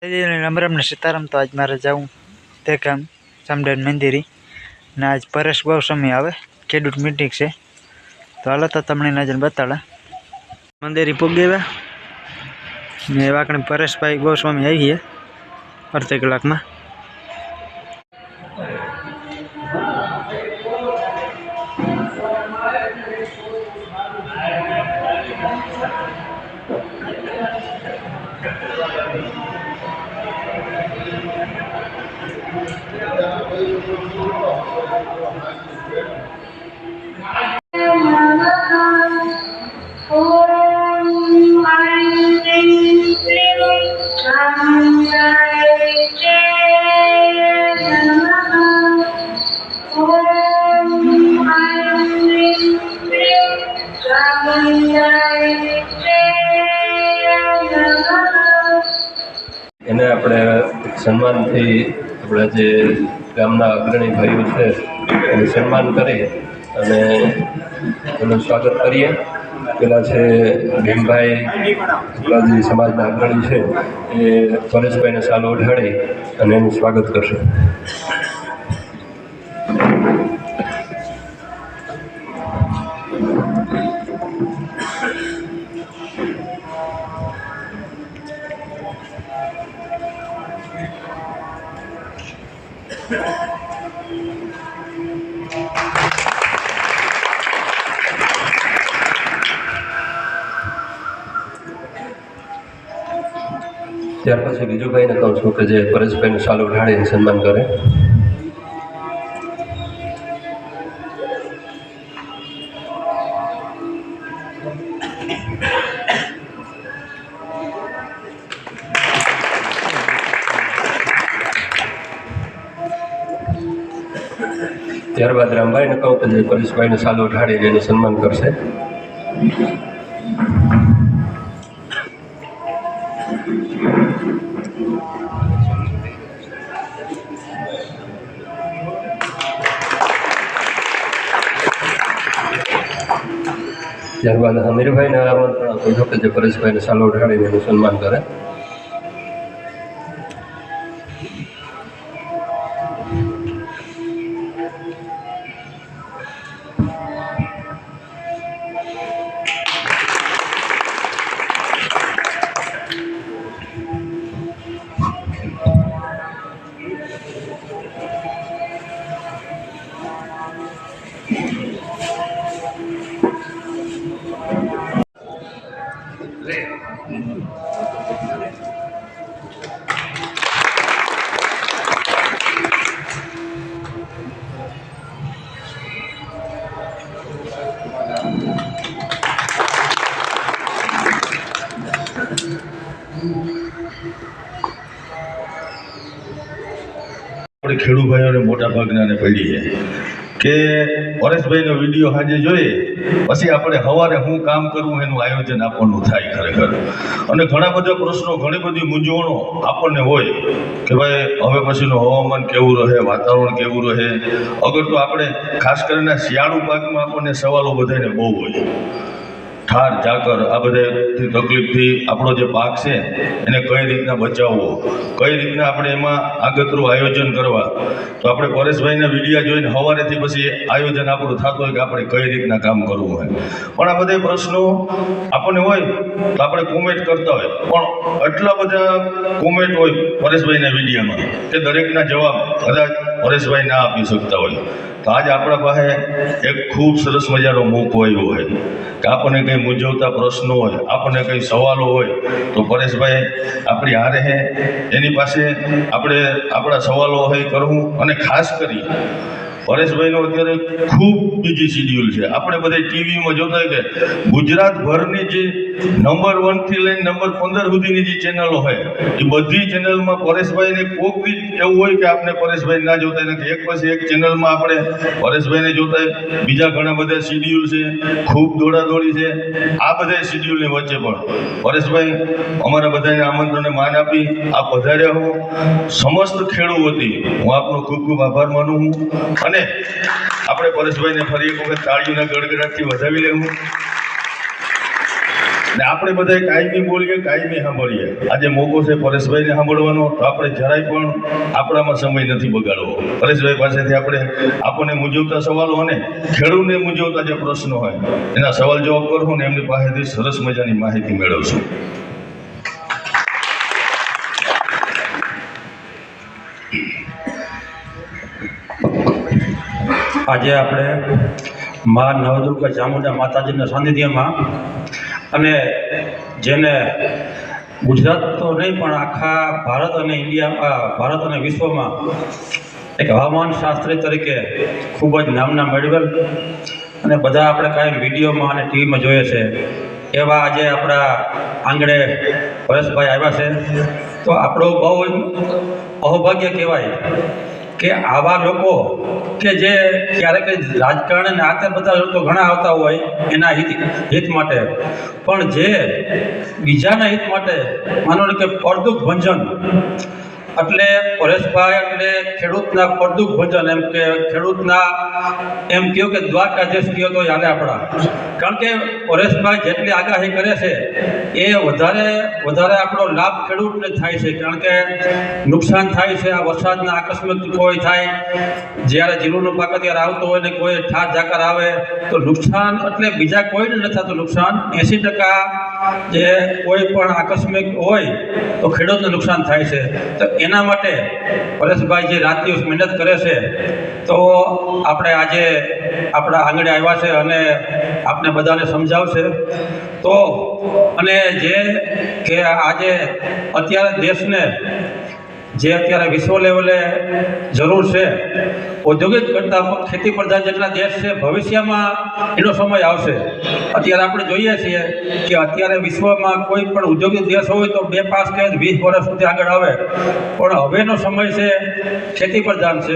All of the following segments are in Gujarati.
राम राम ने सीताराम। तो आज मारे जाऊँ ते काम समडेन मंदिरी ने आज परेश गोस्वामी आवे खेडूत मीटिंग से। तो हालो तो तमने नजर बताड़ा मंदिरी पुगी ने वाकणे परेश भाई गोस्वामी आई है अर्धे कलाक में। એને આપણે સન્માનથી આપણા જે ગામના અગ્રણી ભાઈઓ છે એનું સન્માન કરી અને એનું સ્વાગત કરીએ. પેલા છે ભીમભાઈ, આપણા જે સમાજના અગ્રણી છે એ પરેશભાઈને સાલ ઓઢાડી અને એનું સ્વાગત કરશે. ત્યાર પછી બીજું ભાઈને કહું છું કે જે પરેશભાઈનું સાલ ઉઠાડીને સન્માન કરે. ત્યારબાદ રામભાઈને કહું કે જે પરેશભાઈને સાલ ઉઠાડીને એનું સન્માન કરશે. ત્યારબાદ હમીરભાઈને આમંત્રણ આપું છું કે જે પરેશભાઈને સાલ ઉઠાડીને એનું સન્માન કરે. આપણે ખેડૂત ભાઈઓને મોટા ભાગનાને પડી છે કે પરેશભાઈનો વિડીયો આજે જોઈએ પછી આપણે સવારે શું કામ કરવું એનું આયોજન આપણનું થાય ખરેખર. અને ઘણા બધા પ્રશ્નો, ઘણી બધી મૂંઝવણો આપણને હોય કે ભાઈ હવે પછીનું હવામાન કેવું રહે, વાતાવરણ કેવું રહે. અગર તો આપણે ખાસ કરીને શિયાળુ પાકમાં આપણને સવાલો બધાને બહુ હોય. ઠાર ઝાકર આ બધાથી તકલીફથી આપણો જે પાક છે એને કઈ રીતના બચાવવો, કઈ રીતના આપણે એમાં આગતરું આયોજન કરવા. તો આપણે પરેશભાઈના વિડીયા જોઈને સવારેથી પછી આયોજન આપણું થતું હોય કે આપણે કઈ રીતના કામ કરવું હોય. પણ આ બધા પ્રશ્નો આપણને હોય તો આપણે કોમેન્ટ કરતા હોય, પણ એટલા બધા કોમેન્ટ હોય પરેશભાઈના વિડીયામાં કે દરેકના જવાબ કદાચ પરેશભાઈ ના આપી શકતા હોય. તો આજ આપણા પાસે એક ખૂબ સરસ મજાનો મોકો આવ્યો હોય કે આપણને કંઈ મૂંઝવતા પ્રશ્નો હોય, આપણને કંઈ સવાલો હોય તો પરેશભાઈ આપણી હારે હે, એની પાસે આપણે આપણા સવાલો હોય કરવું. અને ખાસ કરી પરેશભાઈનો અત્યારે ખૂબ બીજી શિડ્યુલ છે. આપણે બધા ટીવીમાં જોતા હોય કે ગુજરાતભરની જે નંબર 1 થી લઈને નંબર 15 સુધીની જે ચેનલો હોય એ બધી ચેનલમાં પરેશભાઈને કોઈક બી એવું હોય કે આપણે પરેશભાઈ ના જોતા નથી. એક પછી એક ચેનલમાં આપણે પરેશભાઈને જોતા હોય. બીજા ઘણા બધા શિડ્યુલ છે, ખૂબ દોડાદોડી છે. આ બધા શિડ્યુલની વચ્ચે પણ પરેશભાઈ અમારા બધાને આમંત્રણને માન આપી આ પધાર્યા હો. સમસ્ત ખેડૂત વતી હું આપનો ખૂબ ખૂબ આભાર માનું છું. અને આપણે પરેશભાઈને ફરી એક વખત તાળીઓના ગડગડાટથી વધાવી લેવું. ને આપણે બધા કાયમી બોલીએ, કાયમી સાંભળીએ. આજે મોકો છે પરેશભાઈને સાંભળવાનો, તો આપણે જરાય પણ આપણામાં સમય નથી બગાડવો. પરેશભાઈ પાસેથી આપણને મૂંઝવતા સવાલો અને ખેડૂતને મૂંઝવતા જે પ્રશ્નો હોય એના સવાલ જવાબ કરશું ને એમની પાસેથી સરસ મજાની માહિતી મેળવશું. આજે આપણે મા નવદુર્ગા ચામુંડા માતાજીના સાનિધ્યમાં અને જેને ગુજરાત તો નહીં પણ આખા ભારત અને ભારત અને વિશ્વમાં એક હવામાન શાસ્ત્રી તરીકે ખૂબ જ નામના મેળવેલ અને બધા આપણે કાંઈ વિડીયોમાં અને ટીવીમાં જોઈએ છે એવા આજે આપણા આંગણે પરેશભાઈ આવ્યા છે. તો આપણું બહુ જ અહોભાગ્ય કહેવાય કે આવા લોકો કે જે ક્યારેક રાજકારણ અને આતે બધા લોકો ઘણા આવતા હોય એના હિત માટે, પણ જે બીજાના હિત માટે માનો કે પડદુખ ભંજન, એટલે પરેશભાઈ એટલે ખેડૂતના પડદુખ ભંજન, એમ કે ખેડૂતના એમ કહ્યું કે દ્વારકાધીશ કહ્યો તો હાલે આપણા. કારણ કે પરેશભાઈ જેટલી આગાહી કરે છે એ વધારે આપણો લાભ ખેડૂતને થાય છે. કારણ કે નુકસાન થાય છે આ વરસાદના આકસ્મિક કોઈ થાય, જ્યારે જીરુંનો પાક ત્યારે આવતો હોય ને કોઈ ઠાર ઝાકર આવે તો નુકસાન એટલે બીજા કોઈને નથી થતું નુકસાન. 80% જે કોઈ પણ આકસ્મિક હોય તો ખેડૂતને નુકસાન થાય છે. તો એના માટે પરેશભાઈ જે રાત દિવસ મહેનત કરે છે, તો આપણે આજે આપણા આંગણે આવ્યા છે અને આપણે બધાને સમજાવશે. તો અને જે કે આજે અત્યારે દેશને જે અત્યારે વિશ્વ લેવલે જરૂર છે ઔદ્યોગિક કરતાં ખેતી પ્રધાન જેટલા દેશ છે, ભવિષ્યમાં એનો સમય આવશે. અત્યારે આપણે જોઈએ છીએ કે અત્યારે વિશ્વમાં કોઈ પણ ઔદ્યોગિક દેશ હોય તો 2-5 કે 20 વર્ષ સુધી આગળ આવે, પણ હવેનો સમય છે ખેતી પ્રધાન છે.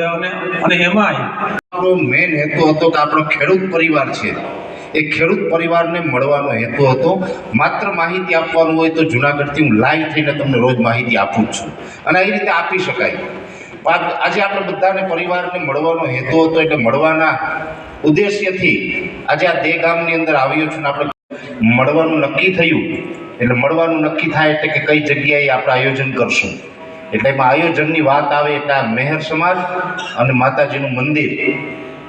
અને એમાંય આપણો મેન હેતુ હતો કે આપણો ખેડૂત પરિવાર છે, એ ખેડૂત પરિવારને મળવાનો હેતુ હતો. માત્ર માહિતી આપવાનું હોય તો જુનાગઢથી હું લાઈવ થઈને તમને રોજ માહિતી આપું જ છું અને એ રીતે આપી શકાય. આજે આપણે બધાને પરિવારને મળવાનો હેતુ હતો, એટલે મળવાના ઉદ્દેશ્યથી આજે આ દે ગામની અંદર આવ્યો છું. આપણે મળવાનું નક્કી થયું, એટલે મળવાનું નક્કી થાય એટલે કે કઈ જગ્યાએ આપણે આયોજન કરશું. એટલે એમાં આયોજનની વાત આવે એટલે આ મેહર સમાજ અને માતાજીનું મંદિર,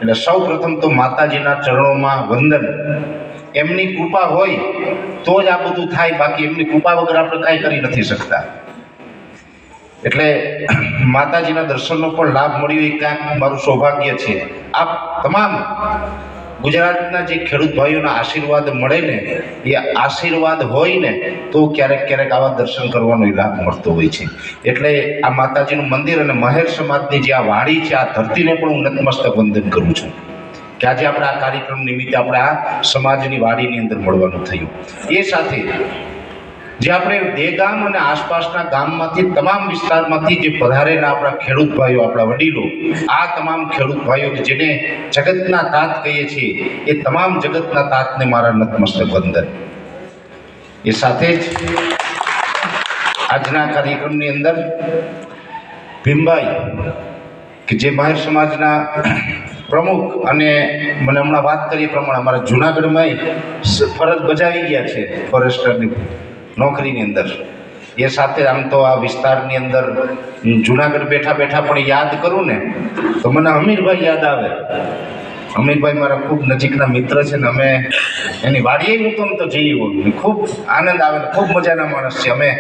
એટલે સૌ પ્રથમ તો માતાજીના ચરણોમાં વંદન. એમની કૃપા હોય તો જ આ બધું થાય, બાકી એમની કૃપા વગર આપણે કાંઈ કરી નથી શકતા. એટલે માતાજીના દર્શનનો પણ લાભ મળ્યો એ ક્યાંક મારું સૌભાગ્ય છે. આપ તમામ ગુજરાતના જે ખેડૂત ભાઈઓના આશીર્વાદ મળે ને, એ આશીર્વાદ હોય ને તો ક્યારેક આવા દર્શન કરવાનો લાભ મળતો હોય છે. એટલે આ માતાજીનું મંદિર અને મહેર સમાજની જે આ વાડી છે, આ ધરતીને પણ હું નતમસ્તક વંદન કરું છું કે આજે આપણે આ કાર્યક્રમ નિમિત્તે આપણે આ સમાજની વાડીની અંદર મળવાનું થયું. એ સાથે જે આપણે દેગામ અને આસપાસના ગામમાંથી તમામ વિસ્તારમાંથી જે પધારેલા આપણા ખેડૂત ભાઈઓ, આપણા વડીલો, આ તમામ ખેડૂત ભાઈઓ જેને જગતના તાત કહીએ છીએ, એ તમામ જગતના તાતને મારા નતમસ્તક વંદન. એ સાથે જ આજના કાર્યક્રમની અંદર ભીમભાઈ કે જે મહેર સમાજના પ્રમુખ અને મને હમણાં વાત કરી પ્રમાણે અમારા જૂનાગઢમાં ફરજ બજાવી ગયા છે ફોરેસ્ટરની નોકરીની અંદર. એ સાથે આમ તો આ વિસ્તારની અંદર જૂનાગઢ બેઠા પણ યાદ કરું ને તો મને અમીરભાઈ યાદ આવે. અમીરભાઈ મારા ખૂબ નજીકના મિત્ર છે ને અમે એની વાડીએ હું તો જઈએ હોઉં, ખૂબ આનંદ આવે, ખૂબ મજાના માણસ છે. અમે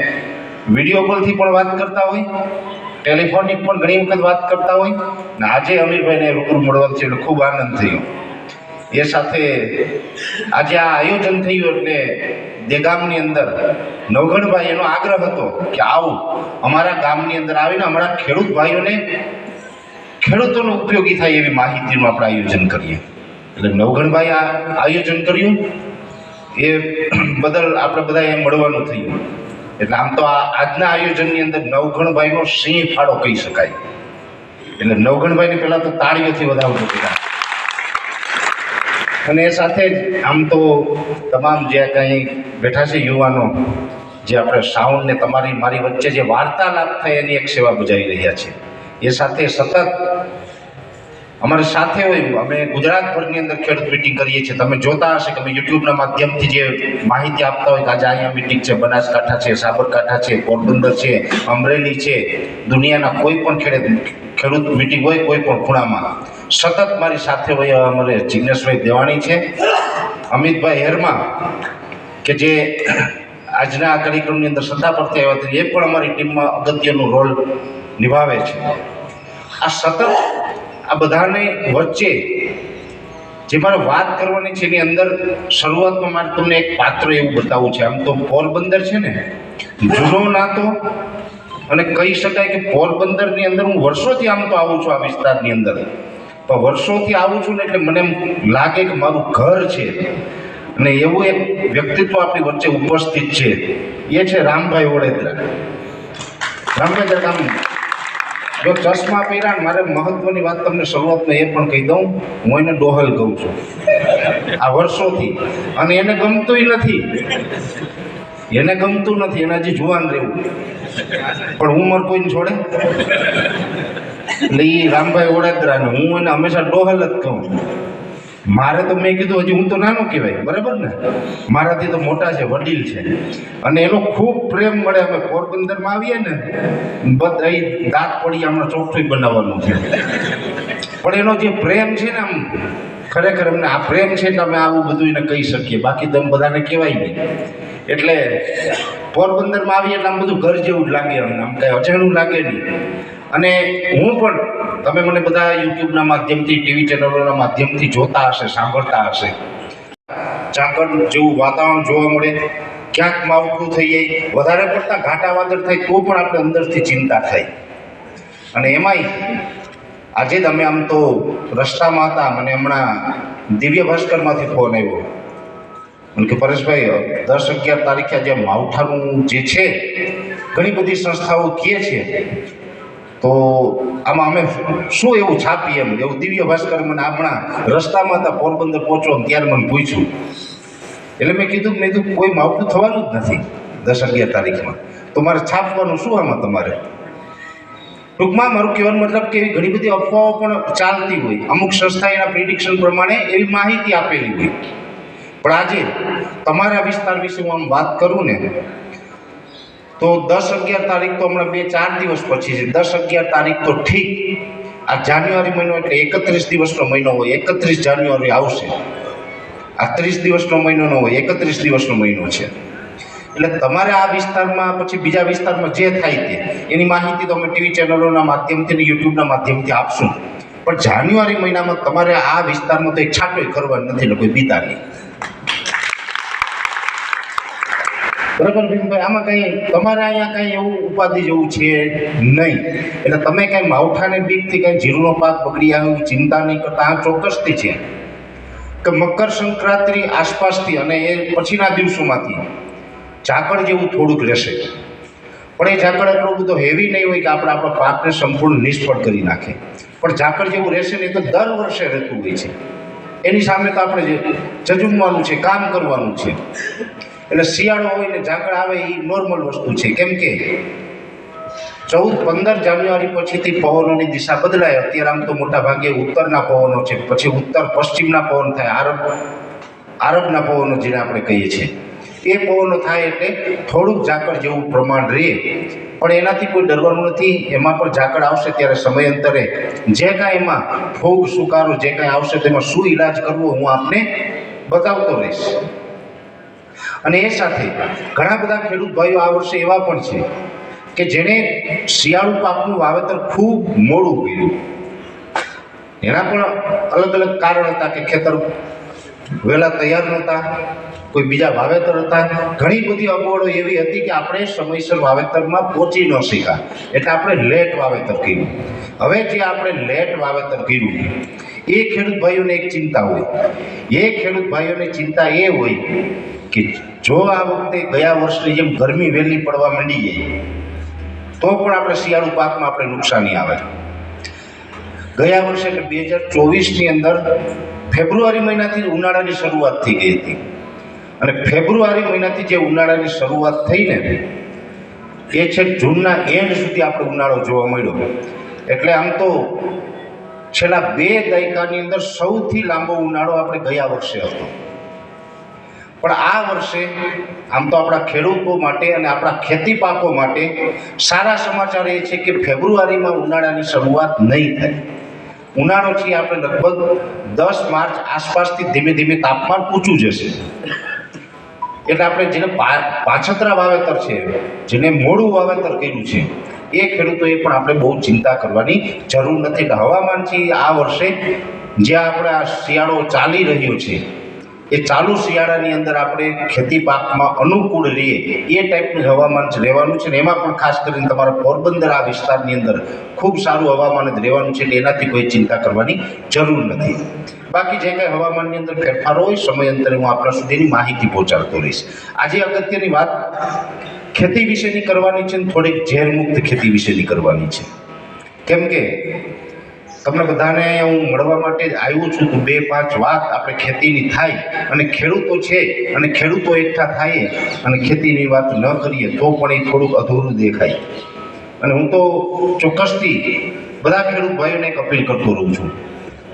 વિડીયો કોલથી પણ વાત કરતા હોય, ટેલિફોનિક પણ ઘણી વખત વાત કરતા હોય ને આજે અમીરભાઈને રૂબરૂ મળવાનું છે એટલે ખૂબ આનંદ થયો. એ સાથે આજે આ આયોજન થયું એટલે દેગામની અંદર નવઘણભાઈ એનો આગ્રહ હતો કે આવું અમારા ગામની અંદર આવીને અમારા ખેડૂત ભાઈઓને ખેડૂતોનો ઉપયોગી થાય એવી માહિતીનું આપણે આયોજન કરીએ. એટલે નવઘણભાઈ આ આયોજન કર્યું, એ બદલ આપણે બધા એ મળવાનું થયું. એટલે આમ તો આજના આયોજનની અંદર નવઘણભાઈનો સિંહ ફાળો કહી શકાય. એટલે નવઘણભાઈને પહેલાં તો તાળીઓથી વધાવતો હતા. અને એ સાથે જ આમ તો તમામ જે કંઈ બેઠા છે યુવાનો, જે આપણે સાઉન્ડ ને તમારી મારી વચ્ચે જે વાર્તાલાપ થાય એની એક સેવા બજાવી રહ્યા છે. એ સાથે સતત અમારી સાથે હોય. અમે ગુજરાતભરની અંદર ખેડૂત મિટિંગ કરીએ છીએ. તમે જોતા હશે કે અમે યુટ્યુબના માધ્યમથી જે માહિતી આપતા હોય કે આજે અહીંયા મિટિંગ છે, બનાસકાંઠા છે, સાબરકાંઠા છે, પોરબંદર છે, અમરેલી છે, દુનિયાના કોઈ પણ ખેડૂત મિટિંગ હોય કોઈ પણ ખૂણામાં સતત મારી સાથે હોય. અમારે જિગ્નેશભાઈ દેવાણી છે, અમિતભાઈ હેરમા કે જે આજના આ કાર્યક્રમની અંદર સત્તા પરથી આવ્યા હતા, એ પણ અમારી ટીમમાં અગત્યનો રોલ નિભાવે છે. આ સતત આ બધાને વચ્ચે જે મારે વાત કરવાની છે એની અંદર શરૂઆતમાં મારે તમને એક પાત્ર એવું બતાવવું છે. આમ તો પોરબંદર છે ને જૂનો નાતો, અને કહી શકાય કે પોરબંદરની અંદર હું વર્ષોથી આમ તો આવું છું આ વિસ્તારની અંદર, પણ વર્ષોથી આવું છું ને એટલે મને એમ લાગે કે મારું ઘર છે. અને એવું એક વ્યક્તિત્વ આપણી વચ્ચે ઉપસ્થિત છે, એ છે રામભાઈ ઓળેદરા. રામભાઈ જરાક આમ જો ચશ્મા પહેર્યા, મારે મહત્વની વાત તમને શરૂઆતમાં એ પણ કહી દઉં, હું એને ડોહલ કહું છું આ વર્ષોથી, અને એને ગમતુંય નથી, એને ગમતું નથી, એને હજી જુવાન રહેવું, પણ ઉંમર કોઈને છોડે. એટલે એ રામભાઈ ઓળેદરાને હું એને હંમેશા ડોહલ જ કહું. મારે તો મેં કીધું હજી હું તો નાનો કહેવાય, બરાબર ને, મારાથી તો મોટા છે, વડીલ છે, અને એનો ખૂબ પ્રેમ મળે. અમે પોરબંદરમાં આવીએ ને બધા દાંત પડી હમણાં ચોખ્ઠું બનાવવાનું છે, પણ એનો જે પ્રેમ છે ને આમ ખરેખર અમને આ પ્રેમ છે એટલે અમે આવું બધું એને કહી શકીએ, બાકી તો બધાને કહેવાય નહીં. એટલે પોરબંદરમાં આવીએ એટલે આમ બધું ઘર જેવું જ લાગે, અમને આમ કાંઈ અજાણું લાગે નહીં. અને હું પણ, તમે મને બધા યુટ્યુબના માધ્યમથી, ટીવી ચેનલોના માધ્યમથી જોતા હશે, સાંભળતા હશે. ઝાકળ જેવું વાતાવરણ જોવા મળે, ક્યાંક માવઠું થઈ જાય, વધારે પડતા ઘાટા વાદળ થાય તો પણ આપણે અંદરથી ચિંતા થાય. અને એમાંય આજે જ અમે આમ તો રસ્તામાં હતા, મને હમણાં દિવ્ય ભાસ્કરમાંથી ફોન આવ્યો અને કે પરેશભાઈ 10-11 તારીખે જે માવઠાનું જે છે ઘણી બધી સંસ્થાઓ કહે છે, તો આમાં અમે શું એવું છાપીએ એમ. એવું દિવ્ય ભાસ્કર મને હમણાં રસ્તામાં હતા પોરબંદર પહોંચો ત્યારે મને પૂછ્યું, એટલે મેં કીધું કોઈ માવઠું થવાનું જ નથી 10-11 તારીખમાં, તો મારે છાપવાનું શું આમાં તમારે? ટૂંકમાં મારું કહેવાનો મતલબ કે એવી ઘણી બધી અફવાઓ પણ ચાલતી હોય, અમુક સંસ્થા એના પ્રિડિક્શન પ્રમાણે એવી માહિતી આપેલી હોય. પણ આજે તમારા વિસ્તાર વિશે હું આમ વાત કરું ને તો 10-11 તારીખ તો હમણાં 2-4 દિવસ પછી છે. 10-11 તારીખ તો ઠીક, આ જાન્યુઆરી મહિનો એટલે 31 દિવસનો મહિનો હોય, 31 જાન્યુઆરી આવશે. આ 30 દિવસનો મહિનો ન હોય, 31 દિવસનો મહિનો છે. એટલે તમારે આ વિસ્તારમાં પછી બીજા વિસ્તારમાં જે થાય તે એની માહિતી તો અમે ટીવી ચેનલોના માધ્યમથી અને યુટ્યુબના માધ્યમથી આપશું. પણ જાન્યુઆરી મહિનામાં તમારે આ વિસ્તારમાં તો એક છાંટોય કરવાનું નથી ને કોઈ બીતા નહીં, બરાબર ભીમભાઈ? આમાં કંઈ તમારે અહીંયા કંઈ એવું ઉપાધિ જેવું છે નહીં. એટલે તમે કંઈ માવઠાને બીકથી કંઈ જીરુનો પાક બગડી આવે એવું ચિંતા નહીં કરતા. આ ચોક્કસથી છે કે મકર સંક્રાંતિ આસપાસથી અને એ પછીના દિવસોમાંથી ઝાકળ જેવું થોડુંક રહેશે, પણ એ ઝાકળ એટલો બધો હેવી નહીં હોય કે આપણા પાકને સંપૂર્ણ નિષ્ફળ કરી નાખે. પણ ઝાકળ જેવું રહેશે ને એ તો દર વર્ષે રહેતું હોય છે. એની સામે તો આપણે જજુમવાનું છે, કામ કરવાનું છે. એટલે શિયાળો હોય ને ઝાકળ આવે એ નોર્મલ વસ્તુ છે. કેમ કે 14-15 જાન્યુઆરી પછીથી પવનોની દિશા બદલાય. અત્યારે આમ તો મોટા ભાગે ઉત્તરના પવનો છે, પછી ઉત્તર પશ્ચિમના પવન થાય, આરબના પવનો જેને આપણે કહીએ છીએ, એ પવનો થાય એટલે થોડુંક ઝાકળ જેવું પ્રમાણ રહે. પણ એનાથી કોઈ ડરવાનું નથી. એમાં પણ ઝાકળ આવશે ત્યારે સમયાંતરે જે કાંઈ એમાં ફૂગ સુકારો જે કાંઈ આવશે તેમાં શું ઈલાજ કરવો હું આપને બતાવતો રહીશ. અને એ સાથે ઘણા બધા ખેડૂત ભાઈઓ આ વર્ષે એવા પણ છે કે જેણે શિયાળુ પાકનું વાવેતર ખૂબ મોડું કર્યું. એના પણ અલગ અલગ કારણ હતા કે ખેતર વહેલા તૈયાર નહોતા, કોઈ બીજા વાવેતર હતા. ઘણી બધી અગવડો એવી હતી કે આપણે સમયસર વાવેતરમાં પહોંચી ન શક્યા, એટલે આપણે લેટ વાવેતર કર્યું. હવે જે આપણે લેટ વાવેતર કર્યું એ ખેડૂત ભાઈઓને એક ચિંતા હોય. એ ખેડૂત ભાઈઓની ચિંતા એ હોય કે જો આ વખતે ગયા વર્ષની જેમ ગરમી વહેલી પડવા માંડી જાય તો પણ આપણે શિયાળુ પાકમાં આપણે નુકસાની આવે. ગયા વર્ષે એટલે 2024ની અંદર ફેબ્રુઆરી મહિનાથી ઉનાળાની શરૂઆત થઈ ગઈ હતી, અને ફેબ્રુઆરી મહિનાથી જે ઉનાળાની શરૂઆત થઈ ને એ છે જૂનના એન્ડ સુધી આપણે ઉનાળો જોવા મળ્યો. એટલે આમ તો છેલ્લા 2 દાયકાની અંદર સૌથી લાંબો ઉનાળો આપણે ગયા વર્ષે હતો. પણ આ વર્ષે આમ તો આપણા ખેડૂતો માટે અને આપણા ખેતી પાકો માટે સારા સમાચાર એ છે કે ફેબ્રુઆરીમાં ઉનાળાની શરૂઆત નહીં થાય. ઉનાળો છે આપણે લગભગ 10 માર્ચ આસપાસથી ધીમે ધીમે તાપમાન ઊંચું જશે. એટલે આપણે જેને પાછતરા વાવેતર છે, જેને મોડું વાવેતર કર્યું છે, એ ખેડૂતોએ પણ આપણે બહુ ચિંતા કરવાની જરૂર નથી. કે હવામાન છે આ વર્ષે જ્યાં આપણે આ શિયાળો ચાલી રહ્યો છે એ ચાલુ શિયાળાની અંદર આપણે ખેતી પાકમાં અનુકૂળ રહીએ એ ટાઈપનું હવામાન જ રહેવાનું છે. ને એમાં પણ ખાસ કરીને તમારા પોરબંદર આ વિસ્તારની અંદર ખૂબ સારું હવામાન જ રહેવાનું છે. એટલે એનાથી કોઈ ચિંતા કરવાની જરૂર નથી. બાકી જે કંઈ હવામાનની અંદર ફેરફારો હોય સમયાંતરે હું આપણા સુધીની માહિતી પહોંચાડતો રહીશ. આજે અગત્યની વાત ખેતી વિશેની કરવાની છે, થોડીક ઝેરમુક્ત ખેતી વિશેની કરવાની છે. કેમ કે તમને બધાને હું મળવા માટે જ આવ્યો છું તો 2-5 વાત આપણે ખેતીની થાય અને ખેડૂતો છે અને ખેડૂતો એકઠા થાય અને ખેતીની વાત ન કરીએ તો પણ એ થોડુંક અધૂરું દેખાય. અને હું તો ચોક્કસથી બધા ખેડૂત ભાઈઓને એક અપીલ કરતો રહું છું.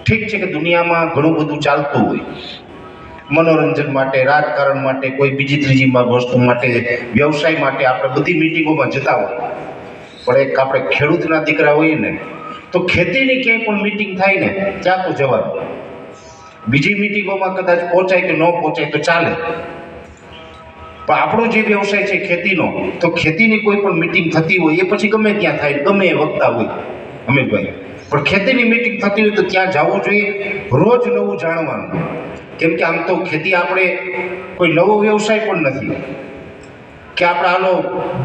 ઠીક છે કે દુનિયામાં ઘણું બધું ચાલતું હોય, મનોરંજન માટે, રાજકારણ માટે, કોઈ બીજી ત્રીજી વસ્તુ માટે, વ્યવસાય માટે આપણે બધી મિટિંગોમાં જતા હોય. પણ એક આપણે ખેડૂતના દીકરા હોઈએ ને તો ખેતીની ક્યાંય પણ મિટિંગ થાય ને ત્યાં તો જવાનું. બીજી મિટિંગોમાં કદાચ પહોંચાય કે ન પહોંચાય તો ચાલે, પણ આપણો જે વ્યવસાય છે ખેતીનો, તો ખેતીની કોઈ પણ મિટિંગ થતી હોય એ પછી ગમે ત્યાં થાય, ગમે એ વખતા હોય અમિતભાઈ, પણ ખેતીની મિટિંગ થતી હોય તો ત્યાં જવું જોઈએ. રોજ નવું જાણવાનું. કેમ કે આમ તો ખેતી આપણે કોઈ નવો વ્યવસાય પણ નથી કે આપણે આનો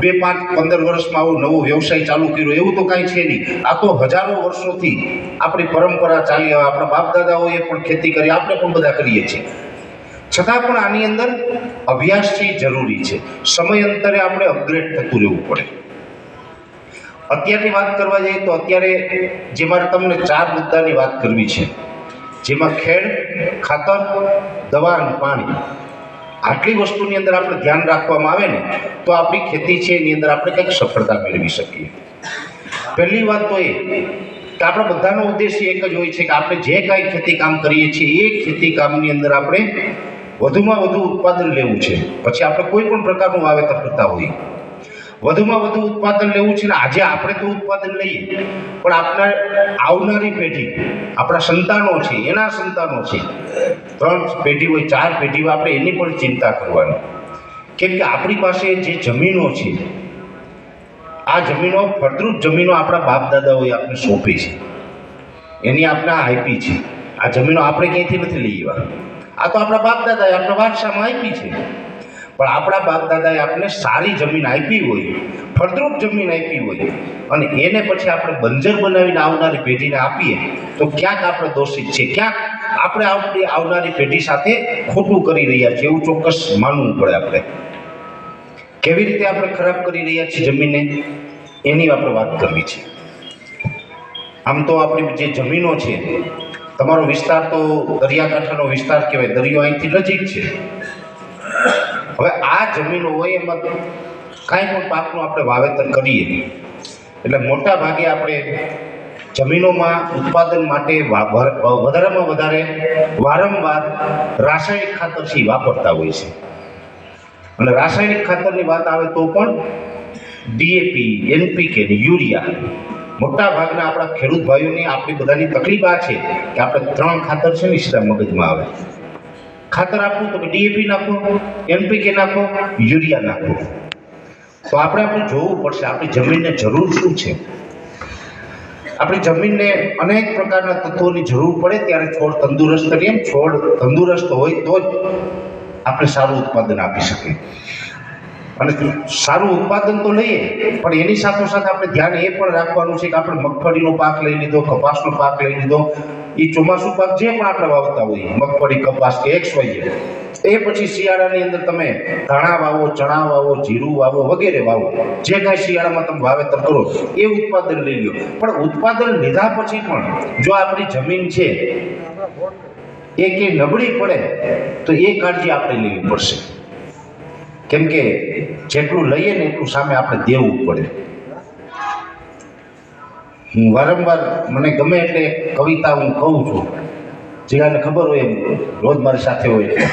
2-5-15 વર્ષમાં આવો નવો વ્યવસાય ચાલુ કર્યો, એવું તો કાંઈ છે નહીં. આ તો હજારો વર્ષોથી આપણી પરંપરા ચાલી આવે. આપણા બાપ દાદાઓએ પણ ખેતી કરી, આપણે પણ બધા કરીએ છીએ. છતાં પણ આની અંદર અભ્યાસ છે જરૂરી છે. સમયાંતરે આપણે અપગ્રેડ થતું રહેવું પડે. અત્યારની વાત કરવા જઈએ તો અત્યારે જે મારે તમને 4 મુદ્દાની વાત કરવી છે, જેમાં ખેડ, ખાતર, દવા અને પાણી, આટલી વસ્તુની અંદર આપણે ધ્યાન રાખવામાં આવે ને તો આપણી ખેતી છે એની અંદર આપણે કંઈક સફળતા મેળવી શકીએ. પહેલી વાત તો એ કે આપણા બધાનો ઉદ્દેશ્ય એક જ હોય છે કે આપણે જે કાંઈ ખેતી કામ કરીએ છીએ એ ખેતી કામની અંદર આપણે વધુમાં વધુ ઉત્પાદન લેવું છે. પછી આપણે કોઈ પણ પ્રકારનું વાવેતર કરતા હોઈએ, વધુમાં વધુ ઉત્પાદન લેવું છે. ને આજે આપણે તો ઉત્પાદન લઈએ, પણ આપણા આવનારી પેઢી, આપણા સંતાનો છે, એના સંતાનો છે, 3 પેઢી હોય, 4 પેઢી હોય, આપણે એની પણ ચિંતા કરવાની. કેમ કે આપણી પાસે જે જમીનો છે, આ જમીનો, ફળદ્રુપ જમીનો આપણા બાપ દાદાઓએ આપણે સોંપી છે, એની આપણે આપી છે. આ જમીનો આપણે ક્યાંયથી નથી લઈ આવ્યા. આ તો આપણા બાપ દાદાએ આપણા વારસામાં આપી છે. પણ આપણા બાપ દાદાએ આપણે સારી જમીન આપી હોય, ફળદ્રુપ જમીન આપી હોય, અને એને પછી આપણે બંજર બનાવીને આવનારી પેઢીને આપીએ તો ક્યાંક આપણે દોષિત છે, ક્યાંક આપણે આપણી આવનારી પેઢી સાથે ખોટું કરી રહ્યા છીએ એવું ચોક્કસ માનવું પડે. આપણે કેવી રીતે આપણે ખરાબ કરી રહ્યા છીએ જમીનને, એની આપણે વાત કરવી છે. આમ તો આપણી જે જમીનો છે, તમારો વિસ્તાર તો દરિયાકાંઠાનો વિસ્તાર કહેવાય, દરિયો અહીંથી નજીક છે. હવે આ જમીનો હોય એમાં કાંઈ પણ પાકનું આપણે વાવેતર કરીએ એટલે મોટા ભાગે આપણે જમીનોમાં ઉત્પાદન માટે વધારેમાં વધારે વારંવાર રાસાયણિક ખાતર છે વાપરતા હોય છે. અને રાસાયણિક ખાતરની વાત આવે તો પણ ડીએપી, NPK ને યુરિયા. મોટા ભાગના આપણા ખેડૂત ભાઈઓની આપણી બધાની તકલીફ આ છે કે આપણે 3 ખાતર છે ને સીધા મગજમાં આવે. ખાતર આપવું તો ડીએપી નાખો, NPK નાખો, યુરિયા નાખો. તો આપણે જોવું પડશે આપણી જમીનને જરૂર શું છે. આપણી જમીનને અનેક પ્રકારના તત્વોની જરૂર પડે ત્યારે છોડ તંદુરસ્ત રહે. છોડ તંદુરસ્ત હોય તો જ આપણે સારું ઉત્પાદન આપી શકીએ. અને સારું ઉત્પાદન તો લઈએ, પણ એની સાથોસાથ આપણે ધ્યાન એ પણ રાખવાનું છે કે આપણે મગફળીનો પાક લઈ લીધો, કપાસનો પાક લઈ લીધો, એ ચોમાસું પાક જે પણ આપણે વાવતા હોઈએ, મગફળી, કપાસ કે XY, એ પછી શિયાળાની અંદર તમે ધાણા વાવો, ચણા વાવો, જીરું વાવો, વગેરે વાવો. જે કાંઈ શિયાળામાં તમે વાવેતર કરો એ ઉત્પાદન લઈ લો. પણ ઉત્પાદન લીધા પછી પણ જો આપણી જમીન છે એ કે નબળી પડે તો એ કાળજી આપણે લેવી પડશે. કેમ કે જેટલું લઈએ ને એટલું સામે આપણે દેવું પડે. હું વારંવાર મને ગમે એટલે કવિતા હું કહું છું, જેને ખબર હોય એમ રોજ મારી સાથે હોય એટલે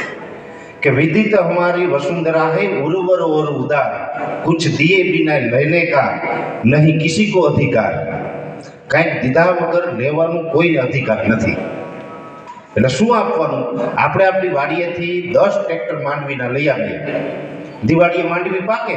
कि विदित हमारी वसुंधरा है उर्वर और उदार, कुछ दिए बिना लेने का नहीं किसी को अधिकार। કંઈક દીધા વગર લેવાનો કોઈ અધિકાર નથી। એટલે શું આપવાનું? આપણે આપણી વાડીએથી 10 ટ્રેક્ટર માંડવીના લઈ આવીએ, દિવાળીએ માંડવી પાકે,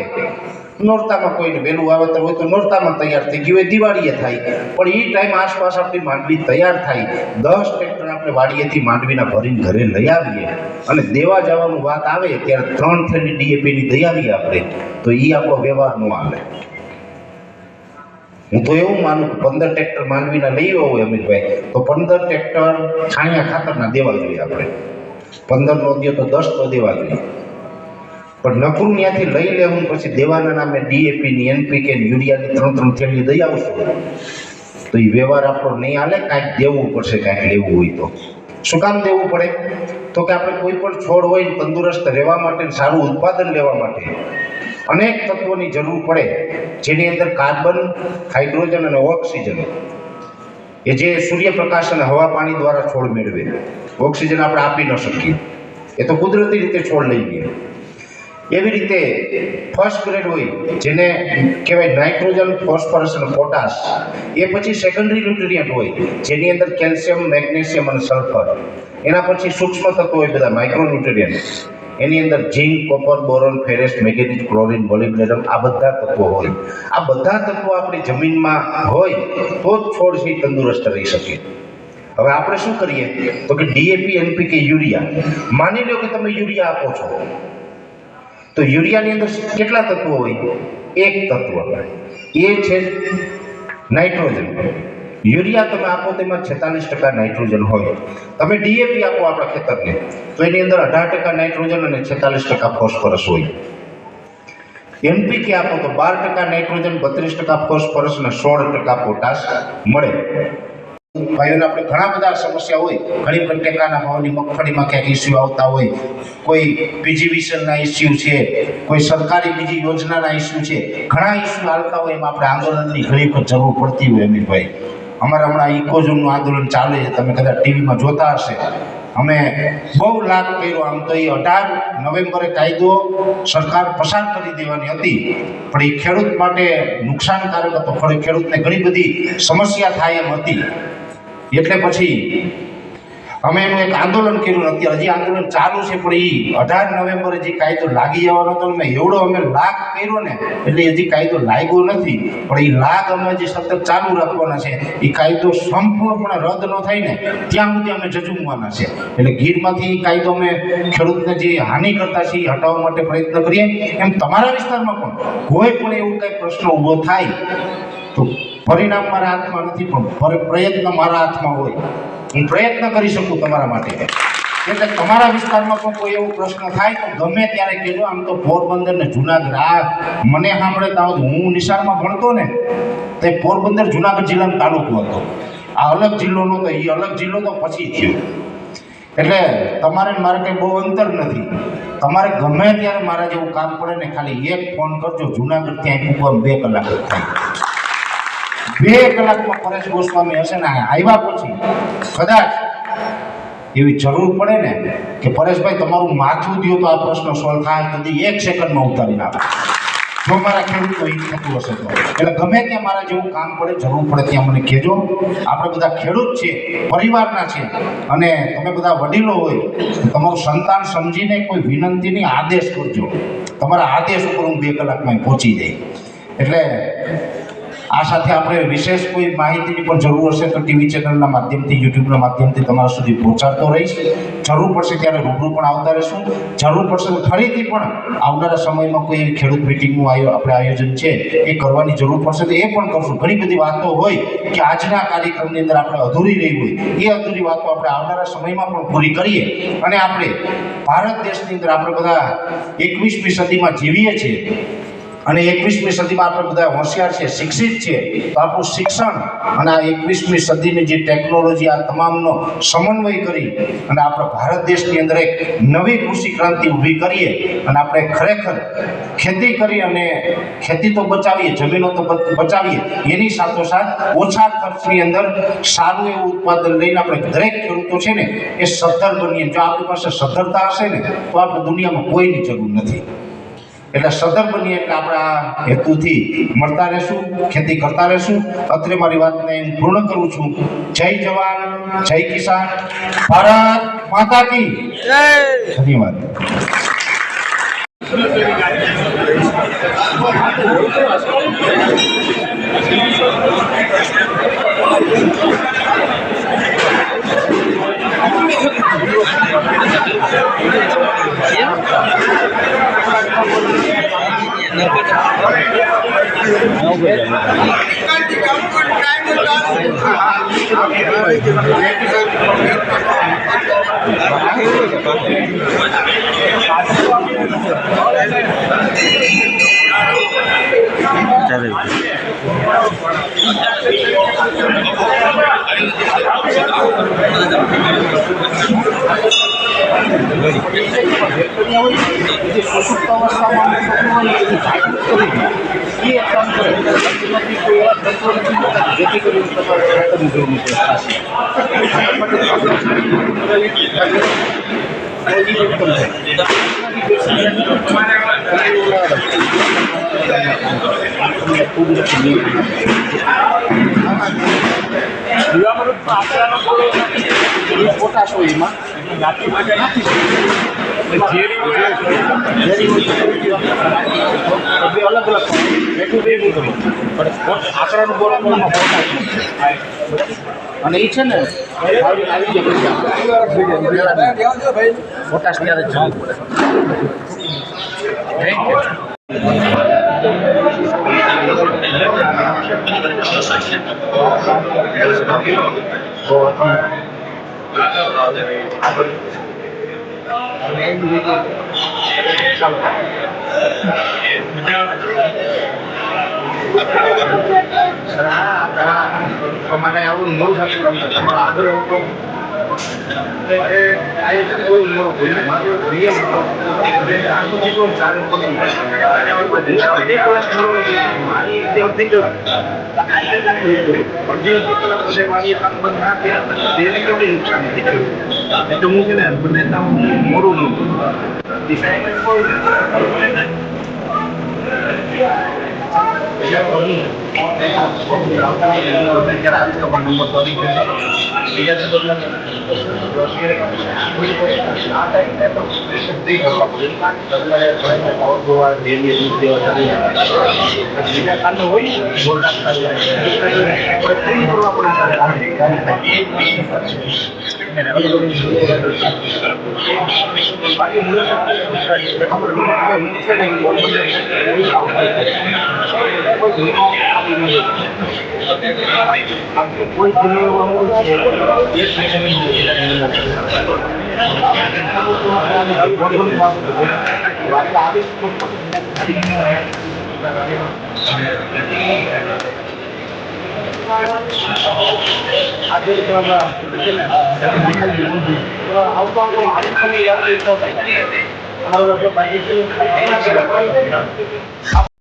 નોરતામાં કોઈને વહેલું વાવેતર હોય તો નોરતામાં તૈયાર થઈ ગયું હોય, દિવાળીએ થાય, પણ એ ટાઈમ આસપાસ આપણી માંડવી તૈયાર થાય, 10 ટ્રેક્ટર આપણે વાડીએથી માંડવીના ભરીને ઘરે લઈ આવીએ અને દેવા જવાનું વાત આવે ત્યારે 3 થેલી ડીએપીની દઈ આવીએ આપણે, તો એ આપણો વ્યવહાર ન હાલે। હું તો એવું માનું કે 15 ટ્રેક્ટર માંડવીના લઈ હોય અમિતભાઈ, તો 15 ટ્રેક્ટર છાણિયા ખાતરના દેવા જોઈએ આપણે, 15 નો દે તો 10 તો દેવા જોઈએ। પણ નકરું ત્યાંથી લઈ લેવું પછી દેવાના નામે ડીએપીની, એનપીકે, યુરિયાની 3 થેલી દઈ આવશું તો એ વ્યવહાર આપણો નહીં હાલે। કાંઈક દેવું પડશે, કાંઈક લેવું હોય તો। શું કામ દેવું પડે? તો કે આપણે કોઈ પણ છોડ હોય તંદુરસ્ત રહેવા માટે, સારું ઉત્પાદન લેવા માટે અનેક તત્વોની જરૂર પડે, જેની અંદર કાર્બન, હાઇડ્રોજન અને ઓક્સિજન, એ જે સૂર્યપ્રકાશ અને હવા પાણી દ્વારા છોડ મેળવે। ઓક્સિજન આપણે આપી ન શકીએ, એ તો કુદરતી રીતે છોડ લઈ ગયે। એવી રીતે ફર્સ્ટ ગ્રેડ હોય જેને કહેવાય નાઇટ્રોજન, ફોસ્ફરસ અને પોટાશ, એ પછી સેકન્ડરી ન્યુટ્રિયન્ટ હોય જેની અંદર કેલ્શિયમ, મેગ્નેશિયમ અને સલ્ફર, એના પછી સૂક્ષ્મ તત્વો હોય બધા માઇક્રોન્યુટ્રિયન્ટ, એની અંદર zinc, copper, boron, ferrous, manganese, chlorine, molybdenum, આ બધા તત્વો હોય। આ બધા તત્વો આપણી જમીનમાં હોય તો જ છોડ છે તંદુરસ્ત રહી શકે। હવે આપણે શું કરીએ તો કે ડીએપી, એનપીકે, યુરિયા, માની લો કે તમે યુરિયા આપો છો તો યુરિયાની અંદર કેટલા તત્વો હોય? એક તત્વ, એ છે નાઇટ્રોજન। યુરિયા તમે આપો તેમાં 46% નાઇટ્રોજન હોય। તમે ડીએપી આપો આપણા ખેતરને તો એની અંદર 18% નાઇટ્રોજન અને 46% ફોસ્ફરસ હોય। એનપીકે આપો તો 12% નાઇટ્રોજન, 32% ફોસ્ફરસ અને 16% પોટાશ મળે। ભાઈઓને આપણે ઘણા બધા સમસ્યા હોય, ઘણી બધી ટેકાના ભાવની મગફળીમાં ક્યાંક ઇસ્યુ આવતા હોય, કોઈ પીજીવીસીએલના ઇસ્યુ છે, કોઈ સરકારી બીજી યોજનાના ઇસ્યુ છે, ઘણા ઇસ્યુ આવતા હોય, એમાં આપણે આંદોલનની ઘણી વખત જરૂર પડતી હોય। અમિતભાઈ, અમારે હમણાં ઇકોઝોનનું આંદોલન ચાલે છે, તમે કદાચ ટીવીમાં જોતા હશે। અમે બહુ લાભ કર્યો, આમ તો એ 18 નવેમ્બરે કાયદો સરકાર પસાર કરી દેવાની હતી, પણ એ ખેડૂત માટે નુકસાનકારક હતો, ખેડૂતને ઘણી બધી સમસ્યા થાય એમ હતી, એટલે પછી અમે એનું એક આંદોલન કર્યું। અત્યારે હજી આંદોલન ચાલુ છે, પણ એ 18 નવેમ્બરે જે કાયદો લાગી જવાનો હતો ને, એવડો અમે લાગ કર્યો ને, એટલે હજી કાયદો લાગ્યો નથી, પણ એ લાગ અમે જે સતત ચાલુ રાખવાના છે। એ કાયદો સંપૂર્ણપણે રદ ન થાય ને ત્યાં સુધી અમે જજુમવાના છે। એટલે ગીરમાંથી એ કાયદો અમે ખેડૂતને જે હાનિ કરતા છે એ હટાવવા માટે પ્રયત્ન કરીએ। એમ તમારા વિસ્તારમાં પણ કોઈ પણ એવું કંઈ પ્રશ્ન ઊભો થાય તો પરિણામ મારા હાથમાં નથી, પણ પ્રયત્ન મારા હાથમાં હોય, હું પ્રયત્ન કરી શકું તમારા માટે। એટલે તમારા વિસ્તારમાં પણ કોઈ એવો પ્રશ્ન થાય તો ગમે ત્યારે કહેજો। આમ તો પોરબંદર ને જુનાગઢ, આ મને સાંભળે તો હું નિશાળમાં ભણતો ને તે પોરબંદર જુનાગઢ જિલ્લાનો તાલુકો હતો, આ અલગ જિલ્લો નહોતો, એ અલગ જિલ્લો તો પછી થયો। એટલે તમારે મારે કંઈ બહુ અંતર નથી, તમારે ગમે ત્યારે મારા જેવું કામ પડે ને ખાલી એક ફોન કરજો, જુનાગઢ ત્યાં પૂગવામાં 2 કલાક જ થાય। 2 કલાકમાં પરેશ ગોસ્વામી હશે ને આવ્યા પછી કદાચ એવી જરૂર પડે ને કે પરેશભાઈ તમારું માથું દો તો આ પ્રશ્ન સોલ્વ થાય, તો 1 સેકન્ડમાં ઉતારી નાખો, જો મારા ખેડૂતો એ થતું હશે તો। એટલે ગમે ત્યાં મારા જેવું કામ પડે, જરૂર પડે ત્યાં મને કહેજો। આપણે બધા ખેડૂત છે, પરિવારના છે, અને તમે બધા વડીલો હોય તો તમારું સંતાન સમજીને કોઈ વિનંતીની આદેશ કરજો, તમારા આદેશ ઉપર હું 2 કલાકમાં પહોંચી જાય। એટલે આ સાથે આપણે વિશેષ કોઈ માહિતીની પણ જરૂર હશે તો ટીવી ચેનલના માધ્યમથી, યુટ્યુબના માધ્યમથી તમારા સુધી પહોંચાડતો રહીશ। જરૂર પડશે ત્યારે રૂબરૂ પણ આવતા રહીશું, જરૂર પડશે તો ફરીથી પણ આવનારા સમયમાં કોઈ ખેડૂત મિટિંગનું આપણે આયોજન છે એ કરવાની જરૂર પડશે તો એ પણ કરશું। ઘણી બધી વાતો હોય કે આજના કાર્યક્રમની અંદર આપણે અધૂરી રહી હોય, એ અધૂરી વાતો આપણે આવનારા સમયમાં પણ પૂરી કરીએ અને આપણે ભારત દેશની અંદર આપણે બધા 21મી સદીમાં જીવીએ છીએ। અને 21મી સદીમાં આપણે બધા હોશિયાર છે, શિક્ષિત છે, તો આપણું શિક્ષણ અને આ 21મી સદીની જે ટેકનોલોજી આ તમામનો સમન્વય કરી અને આપણા ભારત દેશની અંદર એક નવી કૃષિ ક્રાંતિ ઊભી કરીએ અને આપણે ખરેખર ખેતી કરી અને ખેતી તો બચાવીએ, જમીનો તો બચાવીએ, એની સાથોસાથ ઓછા ખર્ચની અંદર સારું એવું ઉત્પાદન લઈને આપણે દરેક ખેડૂતો છે ને એ સદ્ધર બનીએ. જો આપણી પાસે સદ્ધરતા હશે ને તો આપણે દુનિયામાં કોઈની જરૂર નથી. એટલે સદર બનીએ એટલે આપણા હેતુથી મળતા રહેશું, ખેતી કરતા રહેશું. અત્રે મારી વાતને હું પૂર્ણ કરું છું. જય જવાન, જય કિસાન, ભારત માતા કી જય. ધન્યવાદ. અને એ છે ને પોટાશ ત્યારે જ મને આવું નવું